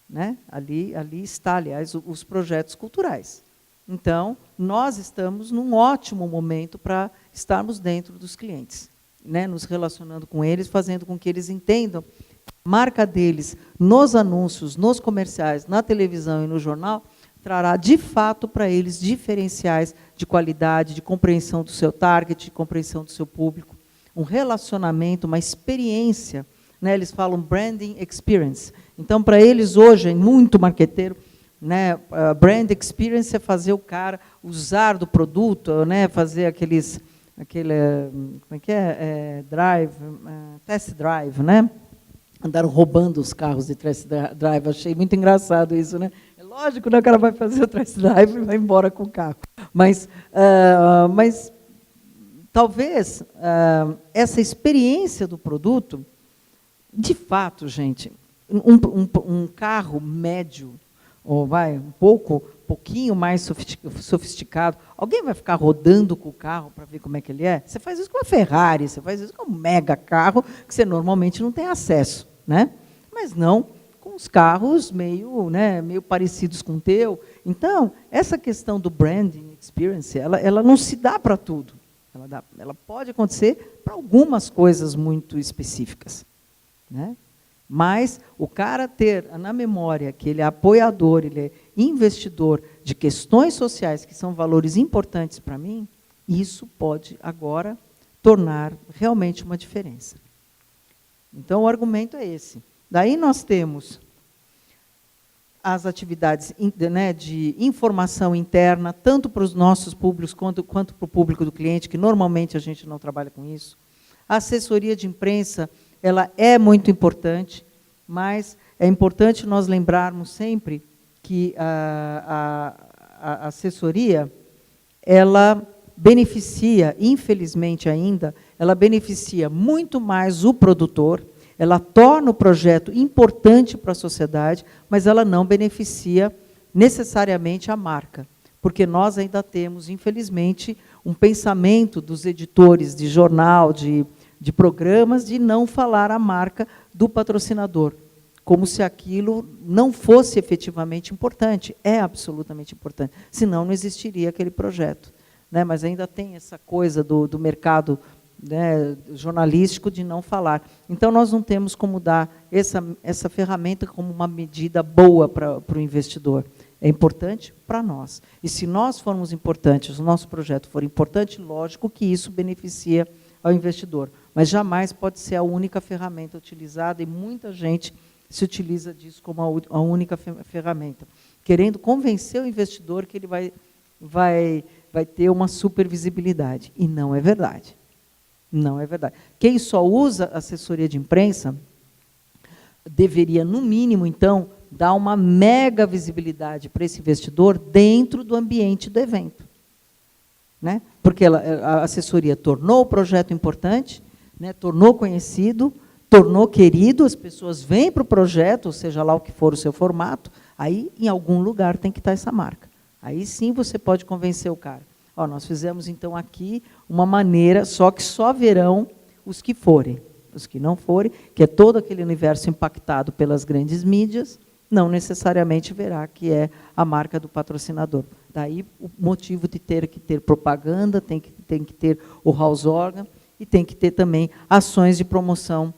né? Ali está, aliás, os projetos culturais. Então, nós estamos num ótimo momento para estarmos dentro dos clientes, né? Nos relacionando com eles, fazendo com que eles entendam a marca deles nos anúncios, nos comerciais, na televisão e no jornal, trará, de fato, para eles diferenciais de qualidade, de compreensão do seu target, de compreensão do seu público, um relacionamento, uma experiência, né? Eles falam branding experience. Então, para eles, hoje, é muito marqueteiro, né? Brand experience é fazer o cara usar do produto, né? Fazer aquele como é que é? Test drive, né? Andaram roubando os carros de test drive, achei muito engraçado isso, né? É lógico, né? O cara vai fazer o test drive e vai embora com o carro. Mas talvez essa experiência do produto, de fato, gente, um carro médio, ou um pouquinho mais sofisticado, alguém vai ficar rodando com o carro para ver como é que ele é? Você faz isso com a Ferrari, você faz isso com um mega carro que você normalmente não tem acesso, né? Mas não com os carros meio parecidos com o teu. Então, essa questão do branding experience, ela não se dá para tudo. Ela pode acontecer para algumas coisas muito específicas, né? Mas o cara ter na memória que ele é apoiador, ele é investidor de questões sociais, que são valores importantes para mim, isso pode agora tornar realmente uma diferença. Então, o argumento é esse. Daí nós temos as atividades, né, de informação interna, tanto para os nossos públicos quanto para o público do cliente, que normalmente a gente não trabalha com isso. A assessoria de imprensa, ela é muito importante, mas é importante nós lembrarmos sempre que a assessoria, ela beneficia, infelizmente ainda, ela beneficia muito mais o produtor, ela torna o projeto importante para a sociedade, mas ela não beneficia necessariamente a marca, porque nós ainda temos, infelizmente, um pensamento dos editores de jornal, de programas, de não falar a marca do patrocinador, como se aquilo não fosse efetivamente importante. É absolutamente importante, senão não existiria aquele projeto, né? Mas ainda tem essa coisa do mercado, né, jornalístico, de não falar. Então, nós não temos como dar essa ferramenta como uma medida boa para o investidor. É importante para nós. E se nós formos importantes, o nosso projeto for importante, lógico que isso beneficia ao investidor. Mas jamais pode ser a única ferramenta utilizada, e muita gente se utiliza disso como a única ferramenta, querendo convencer o investidor que ele vai ter uma supervisibilidade. E não é verdade. Não é verdade. Quem só usa assessoria de imprensa deveria, no mínimo, então, dar uma mega visibilidade para esse investidor dentro do ambiente do evento, né? Porque a assessoria tornou o projeto importante, né? Tornou conhecido, tornou querido, as pessoas vêm para o projeto, ou seja lá o que for o seu formato, aí, em algum lugar, tem que estar essa marca. Aí sim você pode convencer o cara. Ó, nós fizemos, então, aqui uma maneira, só que só verão os que forem. Os que não forem, que é todo aquele universo impactado pelas grandes mídias, não necessariamente verá que é a marca do patrocinador. Daí o motivo de ter que ter propaganda, tem que ter o house organ, e tem que ter também ações de promoção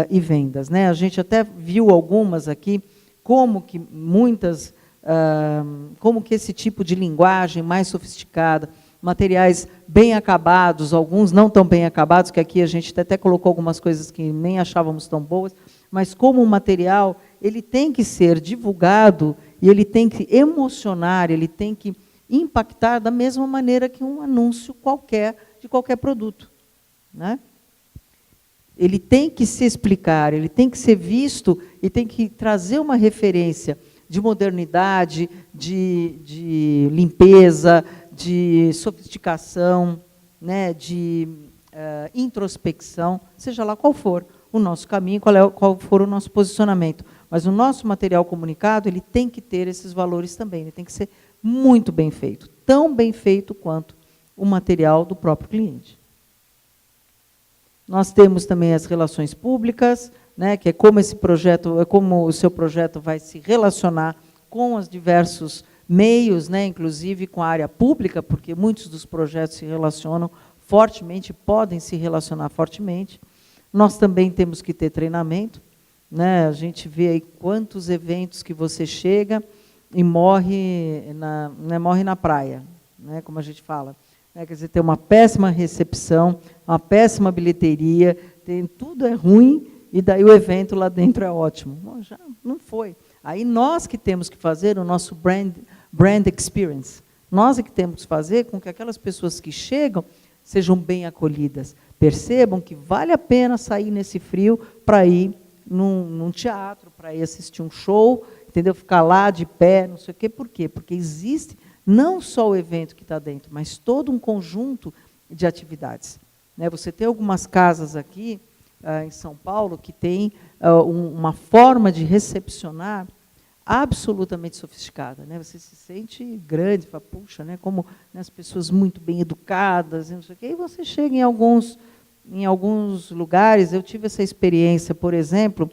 e vendas, né? A gente até viu algumas aqui, como que esse tipo de linguagem mais sofisticada, materiais bem acabados, alguns não tão bem acabados, que aqui a gente até colocou algumas coisas que nem achávamos tão boas, mas como o material, ele tem que ser divulgado, e ele tem que emocionar, ele tem que impactar da mesma maneira que um anúncio qualquer, de qualquer produto, né? Ele tem que se explicar, ele tem que ser visto, e tem que trazer uma referência de modernidade, de limpeza, de sofisticação, né, de introspecção, seja lá qual for o nosso caminho, qual for o nosso posicionamento. Mas o nosso material comunicado, ele tem que ter esses valores também, ele tem que ser muito bem feito, tão bem feito quanto o material do próprio cliente. Nós temos também as relações públicas, né, que é como esse projeto, como o seu projeto vai se relacionar com os diversos meios, né, inclusive com a área pública, porque muitos dos projetos se relacionam fortemente, podem se relacionar fortemente. Nós também temos que ter treinamento, né? A gente vê aí quantos eventos que você chega e morre na praia, né? Como a gente fala. Né? Quer dizer, tem uma péssima recepção, uma péssima bilheteria, tudo é ruim, e daí o evento lá dentro é ótimo. Bom, já não foi. Aí nós que temos que fazer o nosso brand experience. Nós é que temos que fazer com que aquelas pessoas que chegam sejam bem acolhidas, percebam que vale a pena sair nesse frio para ir num teatro, para ir assistir um show, entendeu? Ficar lá de pé, não sei o quê. Por quê? Porque existe não só o evento que está dentro, mas todo um conjunto de atividades. Né? Você tem algumas casas aqui, em São Paulo, que tem uma forma de recepcionar absolutamente sofisticada, né? Você se sente grande, fala, puxa, né? Como, né, as pessoas muito bem educadas, não sei o quê, e você chega em alguns lugares. Eu tive essa experiência, por exemplo,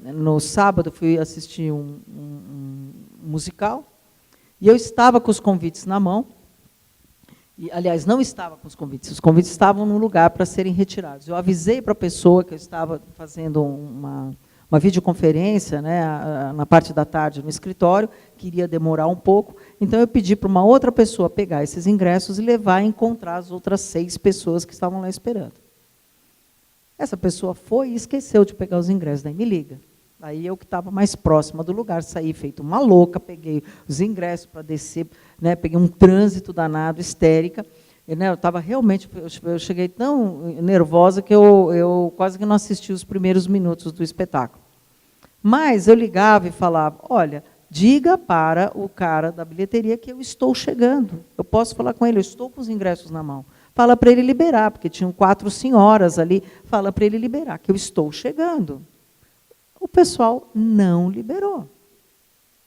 no sábado fui assistir um musical, e eu estava com os convites na mão, e, aliás, não estava com os convites estavam num lugar para serem retirados. Eu avisei para a pessoa que eu estava fazendo uma videoconferência, né, na parte da tarde no escritório, que iria demorar um pouco, então eu pedi para uma outra pessoa pegar esses ingressos e levar e encontrar as outras 6 pessoas que estavam lá esperando. Essa pessoa foi e esqueceu de pegar os ingressos, daí me liga. Aí eu que estava mais próxima do lugar, saí feito uma louca, peguei os ingressos para descer, né, peguei um trânsito danado, histérica. Eu estava realmente, eu cheguei tão nervosa que eu quase que não assisti os primeiros minutos do espetáculo. Mas eu ligava e falava, olha, diga para o cara da bilheteria que eu estou chegando. Eu posso falar com ele, eu estou com os ingressos na mão. Fala para ele liberar, porque tinham 4 senhoras ali, fala para ele liberar, que eu estou chegando. O pessoal não liberou.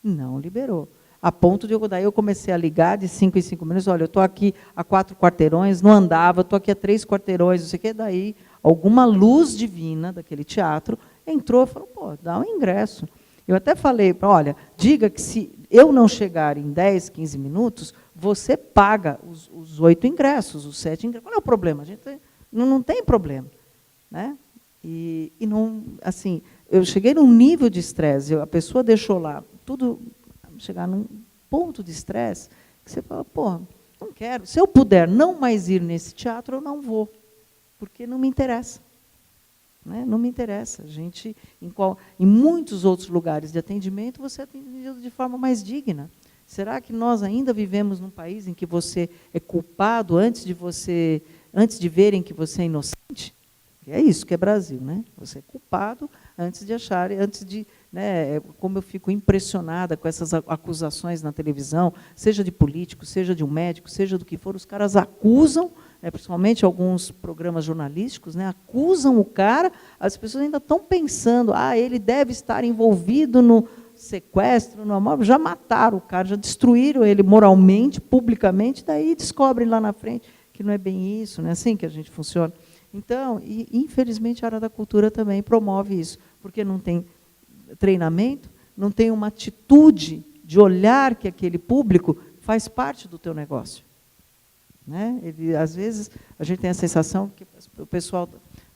Não liberou. A ponto de daí eu comecei a ligar de 5 em 5 minutos, olha, eu estou aqui a 4 quarteirões, não andava, estou aqui a 3 quarteirões, não sei o quê. Daí, alguma luz divina daquele teatro entrou e falou, pô, dá um ingresso. Eu até falei, olha, diga que se eu não chegar em 10, 15 minutos, você paga os 8 ingressos, os 7 ingressos. Qual é o problema? A gente não tem problema. Né? E não, assim, eu cheguei num nível de estresse, a pessoa deixou lá tudo, chegar num ponto de estresse, que você fala, pô, não quero. Se eu puder não mais ir nesse teatro, eu não vou, porque não me interessa. Né? Não me interessa. A gente, em muitos outros lugares de atendimento, você é atendido de forma mais digna. Será que nós ainda vivemos num país em que você é culpado antes de verem que você é inocente? É isso que é Brasil, né? Você é culpado antes de, né, como eu fico impressionada com essas acusações na televisão, seja de político, seja de um médico, seja do que for, os caras acusam, né, principalmente alguns programas jornalísticos, né, acusam o cara, as pessoas ainda estão pensando, ele deve estar envolvido no sequestro, no amor, já mataram o cara, já destruíram ele moralmente, publicamente, daí descobrem lá na frente que não é bem isso, não é assim que a gente funciona. Então, infelizmente, a área da cultura também promove isso, porque não tem treinamento, não tem uma atitude de olhar que aquele público faz parte do teu negócio. Né? Às vezes, a gente tem a sensação que o pessoal,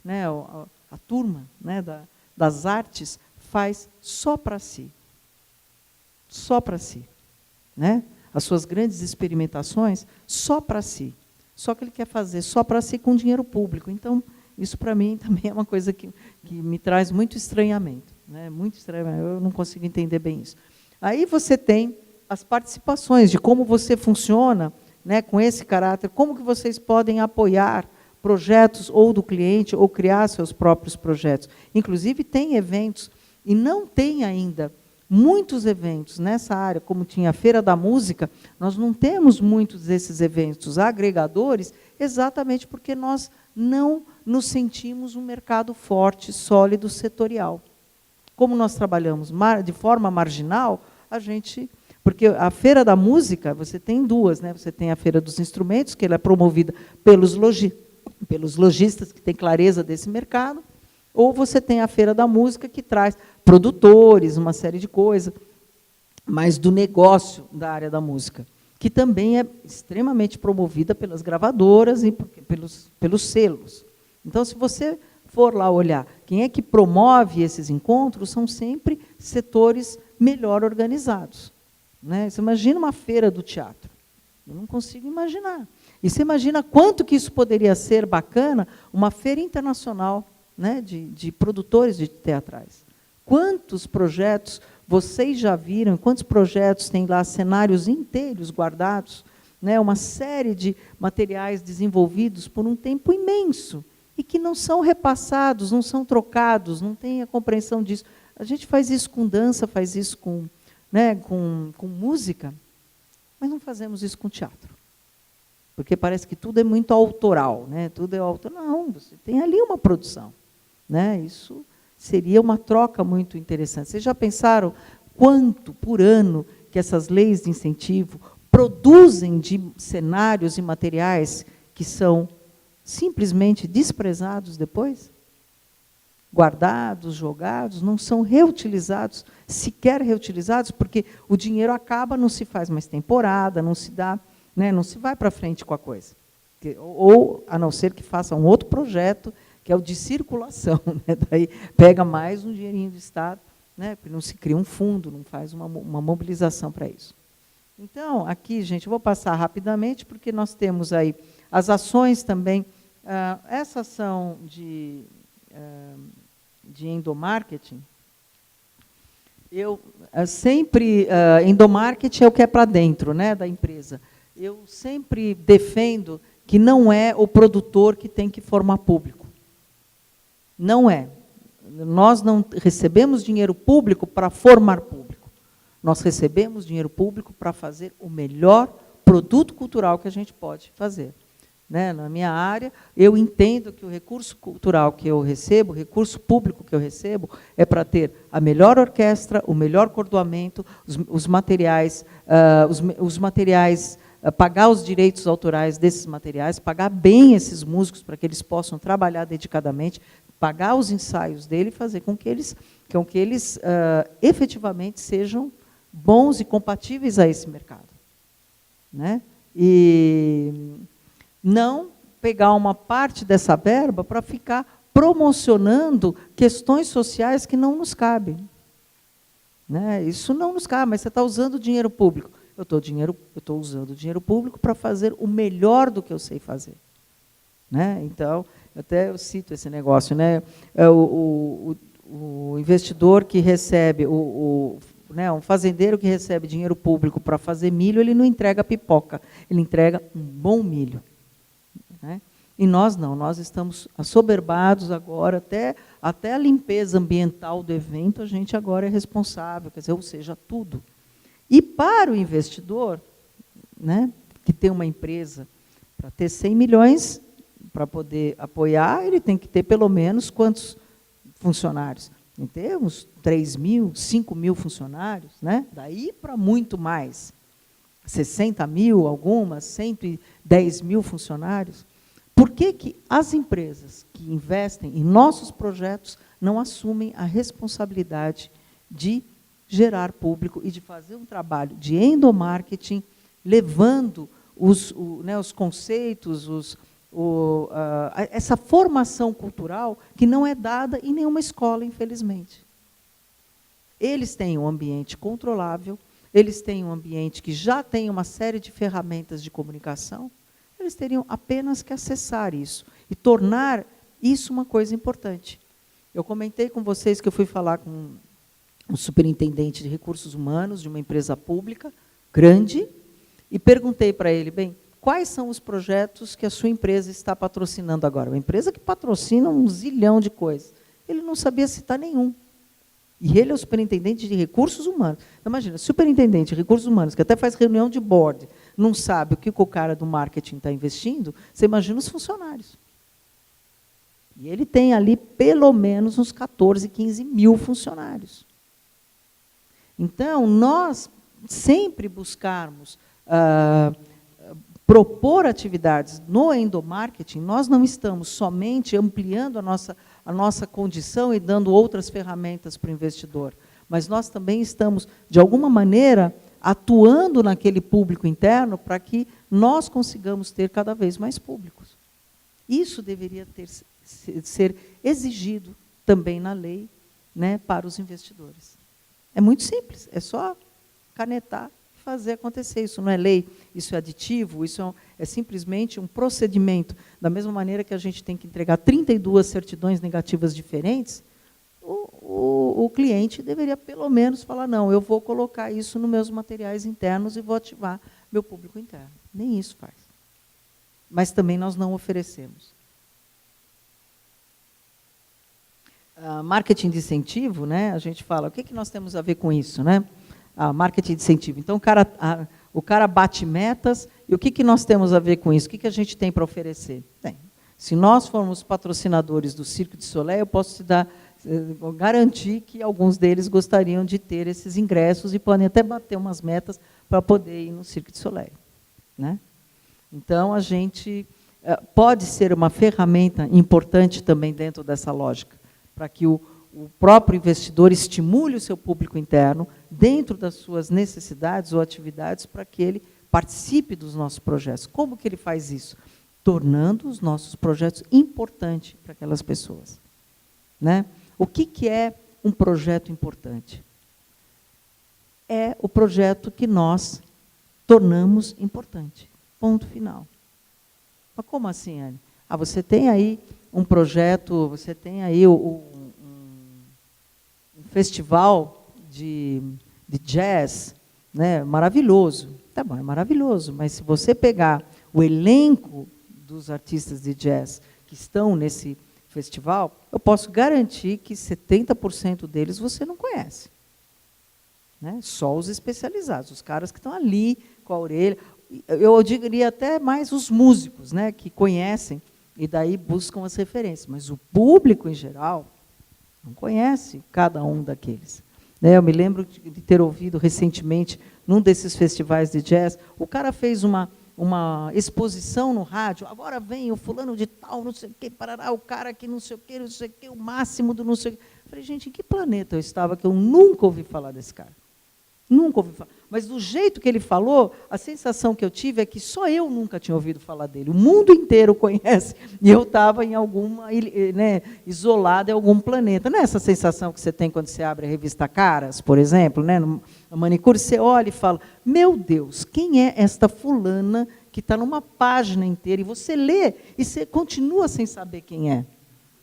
né, a turma, né, das artes faz só para si. Só para si. Né? As suas grandes experimentações, só para si. Só que ele quer fazer só para si com dinheiro público. Então, isso para mim também é uma coisa que me traz muito estranhamento. Né? Muito estranhamento. Eu não consigo entender bem isso. Aí você tem as participações de como você funciona, né, com esse caráter, como que vocês podem apoiar projetos ou do cliente ou criar seus próprios projetos. Inclusive, tem eventos, e não tem ainda muitos eventos nessa área, como tinha a Feira da Música, nós não temos muitos desses eventos agregadores, exatamente porque nós não nos sentimos um mercado forte, sólido, setorial. Como nós trabalhamos de forma marginal, porque a Feira da Música, você tem 2, né? Você tem a Feira dos Instrumentos, que ela é promovida pelos lojistas, que têm clareza desse mercado, Ou você tem a Feira da Música, que traz produtores, uma série de coisas, mas do negócio da área da música, que também é extremamente promovida pelas gravadoras e pelos selos. Então, se você for lá olhar quem é que promove esses encontros, são sempre setores melhor organizados. Né? Você imagina uma feira do teatro. Eu não consigo imaginar. E você imagina quanto que isso poderia ser bacana, uma feira internacional, né, de produtores de teatrais. Quantos projetos vocês já viram, quantos projetos têm lá cenários inteiros guardados, né, uma série de materiais desenvolvidos por um tempo imenso, e que não são repassados, não são trocados, não tem a compreensão disso. A gente faz isso com dança, faz isso com, né, com música, mas não fazemos isso com teatro. Porque parece que tudo é muito autoral, né? Tudo é autoral. Não, você tem ali uma produção. Né? Isso seria uma troca muito interessante. Vocês já pensaram quanto, por ano, que essas leis de incentivo produzem de cenários e materiais que são simplesmente desprezados depois? Guardados, jogados, não são reutilizados, sequer reutilizados, porque o dinheiro acaba, não se faz mais temporada, não se dá, né, não se vai para frente com a coisa. Ou, a não ser que faça um outro projeto, que é o de circulação. Né? Daí pega mais um dinheirinho do Estado, né, porque não se cria um fundo, não faz uma mobilização para isso. Então, aqui, gente, eu vou passar rapidamente, porque nós temos aí as ações também. Essa ação de endomarketing, eu sempre, endomarketing é o que é para dentro, né, da empresa. Eu sempre defendo que não é o produtor que tem que formar público. Não é. Nós não recebemos dinheiro público para formar público. Nós recebemos dinheiro público para fazer o melhor produto cultural que a gente pode fazer. Né? Na minha área, eu entendo que o recurso cultural que eu recebo, o recurso público que eu recebo, é para ter a melhor orquestra, o melhor cordoamento, os materiais, pagar os direitos autorais desses materiais, pagar bem esses músicos para que eles possam trabalhar dedicadamente, pagar os ensaios dele e fazer com que eles efetivamente sejam bons e compatíveis a esse mercado. Né? E não pegar uma parte dessa verba para ficar promocionando questões sociais que não nos cabem. Né? Isso não nos cabe, mas você está usando dinheiro público. Eu estou usando o dinheiro público para fazer o melhor do que eu sei fazer. Né? Então, até eu cito esse negócio, né? O investidor que recebe, né, um fazendeiro que recebe dinheiro público para fazer milho, ele não entrega pipoca, ele entrega um bom milho. Né? E nós não, nós estamos assoberbados agora, até a limpeza ambiental do evento, a gente agora é responsável, quer dizer, ou seja, tudo. E para o investidor, né, que tem uma empresa, para ter 100 milhões, para poder apoiar, ele tem que ter pelo menos quantos funcionários? Tem que ter uns 3 mil, 5 mil funcionários, né? Daí para muito mais. 60 mil, algumas, 110 mil funcionários. Por que as empresas que investem em nossos projetos não assumem a responsabilidade de gerar público e de fazer um trabalho de endomarketing, levando os conceitos, essa formação cultural que não é dada em nenhuma escola, infelizmente. Eles têm um ambiente controlável, eles têm um ambiente que já tem uma série de ferramentas de comunicação, eles teriam apenas que acessar isso e tornar isso uma coisa importante. Eu comentei com vocês que eu fui falar com um superintendente de recursos humanos de uma empresa pública, grande, e perguntei para ele, bem, quais são os projetos que a sua empresa está patrocinando agora? Uma empresa que patrocina um zilhão de coisas. Ele não sabia citar nenhum. E ele é o superintendente de recursos humanos. Então, imagina, superintendente de recursos humanos, que até faz reunião de board, não sabe o que o cara do marketing está investindo, você imagina os funcionários. E ele tem ali pelo menos uns 14, 15 mil funcionários. Então, nós sempre buscarmos propor atividades no endomarketing, nós não estamos somente ampliando a nossa condição e dando outras ferramentas para o investidor. Mas nós também estamos, de alguma maneira, atuando naquele público interno para que nós consigamos ter cada vez mais públicos. Isso deveria ser exigido também na lei, né, para os investidores. É muito simples, é só canetar e fazer acontecer. Isso não é lei, isso é aditivo, isso é simplesmente um procedimento. Da mesma maneira que a gente tem que entregar 32 certidões negativas diferentes, o cliente deveria pelo menos falar, não, eu vou colocar isso nos meus materiais internos e vou ativar meu público interno. Nem isso faz. Mas também nós não oferecemos. Marketing de incentivo, né, a gente fala, o que nós temos a ver com isso? Né? Marketing de incentivo. Então, o cara bate metas, e o que nós temos a ver com isso? O que a gente tem para oferecer? Bem, se nós formos patrocinadores do Cirque du Soleil, eu posso te garantir que alguns deles gostariam de ter esses ingressos e podem até bater umas metas para poder ir no Cirque du Soleil. Né? Então, a gente pode ser uma ferramenta importante também dentro dessa lógica, para que o próprio investidor estimule o seu público interno dentro das suas necessidades ou atividades para que ele participe dos nossos projetos. Como que ele faz isso? Tornando os nossos projetos importantes para aquelas pessoas. Né? O que é um projeto importante? É o projeto que nós tornamos importante. Ponto final. Mas como assim, Anne? Você tem aí um projeto, você tem aí um festival de jazz, né, maravilhoso. Tá bom, é maravilhoso, mas se você pegar o elenco dos artistas de jazz que estão nesse festival, eu posso garantir que 70% deles você não conhece. Né? Só os especializados, os caras que estão ali com a orelha. Eu diria até mais os músicos, né, que conhecem e daí buscam as referências. Mas o público, em geral, não conhece cada um daqueles. Né? Eu me lembro de ter ouvido recentemente, num desses festivais de jazz, o cara fez uma exposição no rádio, agora vem o fulano de tal, não sei o quê, parará, o cara que não sei o quê, o máximo do não sei o quê. Eu falei, gente, em que planeta eu estava que eu nunca ouvi falar desse cara? Nunca ouvi falar. Mas do jeito que ele falou, a sensação que eu tive é que só eu nunca tinha ouvido falar dele. O mundo inteiro conhece. E eu estava em alguma, né, isolada em algum planeta. Não é essa sensação que você tem quando você abre a revista Caras, por exemplo, né, no manicure, você olha e fala, meu Deus, quem é esta fulana que está numa página inteira? E você lê e você continua sem saber quem é.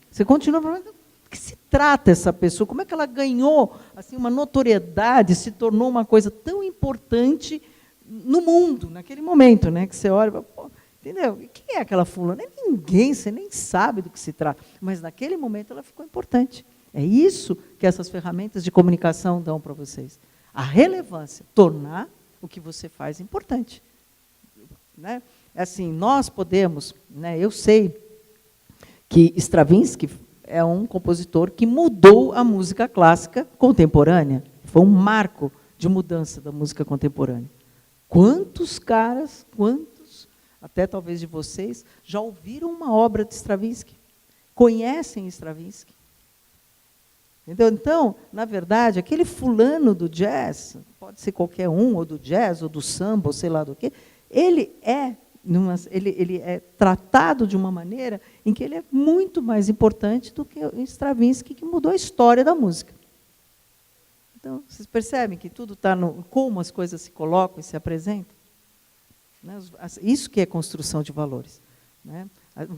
Você continua falando, que se trata essa pessoa? Como é que ela ganhou assim, uma notoriedade, se tornou uma coisa tão importante no mundo, naquele momento, né, que você olha e fala, pô, entendeu? E quem é aquela fulana? É ninguém, você nem sabe do que se trata. Mas naquele momento ela ficou importante. É isso que essas ferramentas de comunicação dão para vocês. A relevância, tornar o que você faz importante. Né? Assim, nós podemos, né, eu sei que Stravinsky é um compositor que mudou a música clássica contemporânea. Foi um marco de mudança da música contemporânea. Quantos caras, até talvez de vocês, já ouviram uma obra de Stravinsky? Conhecem Stravinsky? Entendeu? Então, na verdade, aquele fulano do jazz, pode ser qualquer um, ou do jazz, ou do samba, ou sei lá do quê, ele é tratado de uma maneira em que ele é muito mais importante do que o Stravinsky, que mudou a história da música. Então, vocês percebem que tudo está no como as coisas se colocam e se apresentam? Né? Isso que é construção de valores. Né?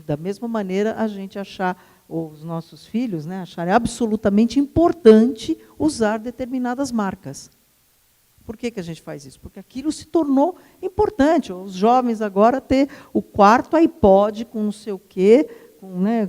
Da mesma maneira, a gente achar, os nossos filhos, né, acharem absolutamente importante usar determinadas marcas. Por que a gente faz isso? Porque aquilo se tornou importante. Os jovens agora ter o quarto iPod com não sei o quê,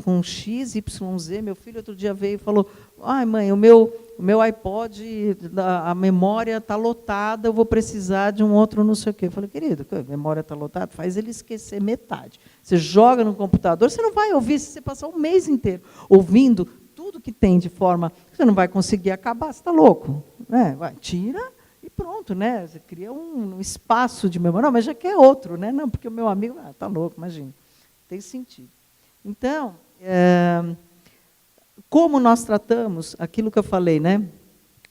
com X, Y, Z. Meu filho outro dia veio e falou, ai, mãe, o meu iPod, a memória está lotada, eu vou precisar de um outro não sei o quê. Eu falei, querido, a memória está lotada? Faz ele esquecer metade. Você joga no computador, você não vai ouvir, se você passar um mês inteiro ouvindo tudo que tem de forma, você não vai conseguir acabar, você está louco. Né? Vai, tira e pronto, né? Você cria um espaço de memória. Não, mas já quer outro, né? Não, porque o meu amigo, está louco, imagina. Tem sentido. Então, Como nós tratamos aquilo que eu falei, né?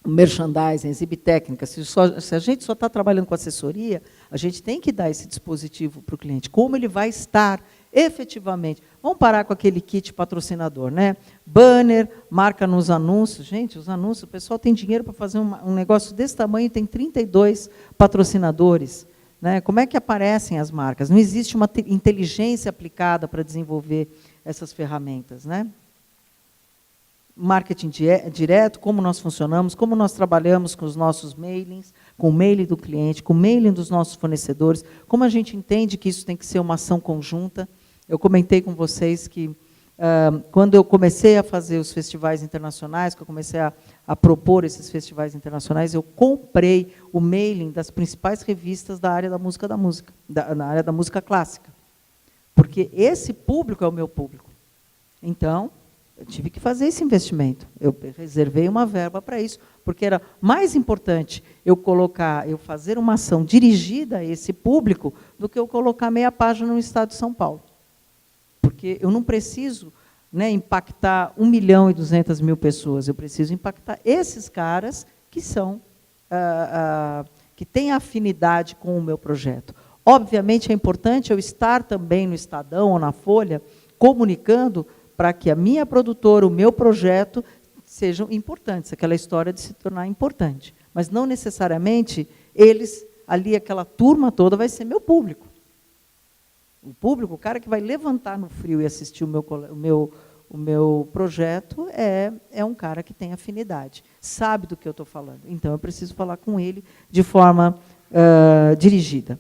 O merchandising, exibir técnica. Se a gente só está trabalhando com assessoria, a gente tem que dar esse dispositivo para o cliente. Como ele vai estar efetivamente. Vamos parar com aquele kit patrocinador, né? Banner, marca nos anúncios. Gente, os anúncios, o pessoal tem dinheiro para fazer um negócio desse tamanho e tem 32 patrocinadores. Né? Como é que aparecem as marcas? Não existe uma inteligência aplicada para desenvolver essas ferramentas, né? Marketing direto, como nós funcionamos, como nós trabalhamos com os nossos mailings, com o mailing do cliente, com o mailing dos nossos fornecedores, como a gente entende que isso tem que ser uma ação conjunta. Eu comentei com vocês que, quando eu comecei a fazer os festivais internacionais, que eu comecei a propor esses festivais internacionais, eu comprei o mailing das principais revistas da área da música na área da música clássica. Porque esse público é o meu público. Então, eu tive que fazer esse investimento. Eu reservei uma verba para isso, porque era mais importante eu fazer uma ação dirigida a esse público do que eu colocar meia página no estado de São Paulo. Porque eu não preciso, né, impactar 1.200.000 pessoas, eu preciso impactar esses caras que são, que têm afinidade com o meu projeto. Obviamente é importante eu estar também no Estadão ou na Folha, comunicando para que a minha produtora, o meu projeto, sejam importantes, aquela história de se tornar importante. Mas não necessariamente eles, ali, aquela turma toda, vai ser meu público. O público, o cara que vai levantar no frio e assistir o meu projeto, é um cara que tem afinidade, sabe do que eu estou falando. Então, eu preciso falar com ele de forma dirigida.